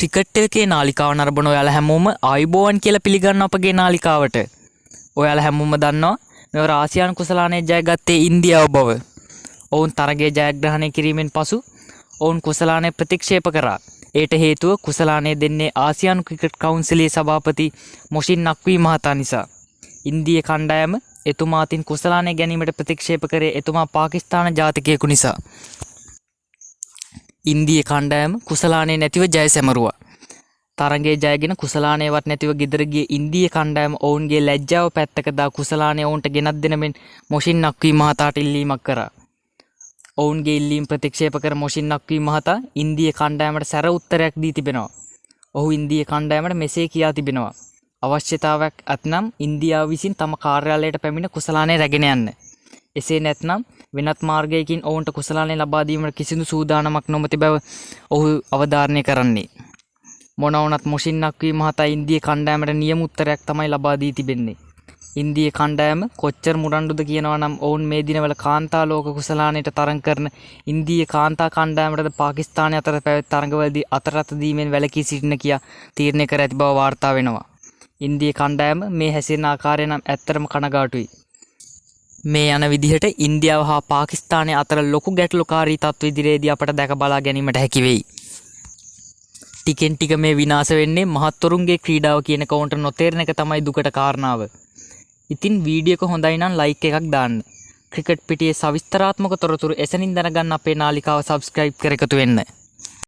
Cricket එකේ නාලිකාව නරඹන ඔයාලා හැමෝම ආයුබෝවන් කියලා පිළිගන්න අපගේ නාලිකාවට. ඔයාලා හැමෝම දන්නවා මෙවර ආසියානු කුසලානයේ ජයගත්තේ ඉන්දියාව බව. ඔවුන් තරගයේ ජයග්‍රහණය කිරීමෙන් පසු ඔවුන් කුසලානය ප්‍රතික්ෂේප කරා. ඒට හේතුව කුසලානය දෙන්නේ ආසියානු ක්‍රිකට් කවුන්සිලේ සභාපති මොෂින් නක්වී මහතා නිසා. ඉන්දිය කණ්ඩායම එතුමා අතින් කුසලානය ගැනීමට ප්‍රතික්ෂේප කරේ එතුමා පාකිස්තාන ජාතිකයෙකු නිසා. ඉන්දිය කණ්ඩායම කුසලානය නැතිව ජය සැමරුවා. තරගයේ ජයගෙන කුසලානයවත් නැතිව ගෙදර ගිය ඉන්දිය කණ්ඩායම ඔවුන්ගේ ලැජ්ජාව පැත්තක දා කුසලානය ඔවුන්ට ගෙනත් දෙන මෙන් මොෂින් නක්වී මහතාට ඉල්ලීමක් කරා. ඔවුන්ගේ ඉල්ලීම් ප්‍රතික්ෂේප කර මොෂින් නක්වී මහතා ඉන්දිය කණ්ඩායමට සැර උත්තරයක් දී තිබෙනවා. ඔහු ඉන්දිය කණ්ඩායමට මෙසේ කියා තිබෙනවා. අවශ්‍යතාවයක් ඇතනම් ඉන්දියාව විසින් තම කාර්යාලයට පැමිණ කුසලානය රැගෙන යන්න. එසේ නැත්නම් වෙනත් මාර්ගයකින් ඔවුන්ට කුසලානය ලබා දීමට කිසිදු සූදානමක් නොමැති බව ඔහු අවධාරණය කරන්නේ. මොන වුණත් මොෂින් නක්වී මහතා ඉන්දිය කණ්ඩායමට නියම උත්තරයක් තමයි ලබා දී තිබෙන්නේ. ඉන්දිය කණ්ඩායම කොච්චර මුරණ්ඩුද කියනවා නම් ඔවුන් මේ දිනවල කාන්තා ලෝක කුසලානයට තරඟ කරන ඉන්දිය කාන්තා කණ්ඩායමටද පාකිස්තානය අතර පැවැත් තරඟවලදී අතරත් දීමෙන් වැළකී සිටින කියා තීරණය කර ඇති බව වාර්තා වෙනවා. ඉන්දිය කණ්ඩායම මේ හැසිරෙන ආකාරය නම් ඇත්තටම කනගාටුයි. මේ යන විදිහට ඉන්දියාව හා පාකිස්තානය අතර ලොකු ගැටලුකාරී තත්ත්ව ඉදිරියේදී අපට දැක බලා ගැනීමට හැකි වෙයි. ටිකෙන් ටික මේ විනාශ වෙන්නේ මහත්වරුන්ගේ ක්‍රීඩාව කියන කවුන්ට නොතේරෙන එක තමයි දුකට කාරණාව. ඉතින් වීඩියෝ එක හොඳයි නම් ලයික් එකක් දාන්න. ක්‍රිකට් පිටියේ සවිස්තරාත්මක තොරතුරු එසනින් දැනගන්න අපේ නාලිකාව සබ්ස්ක්‍රයිබ් කර එකතු වෙන්න.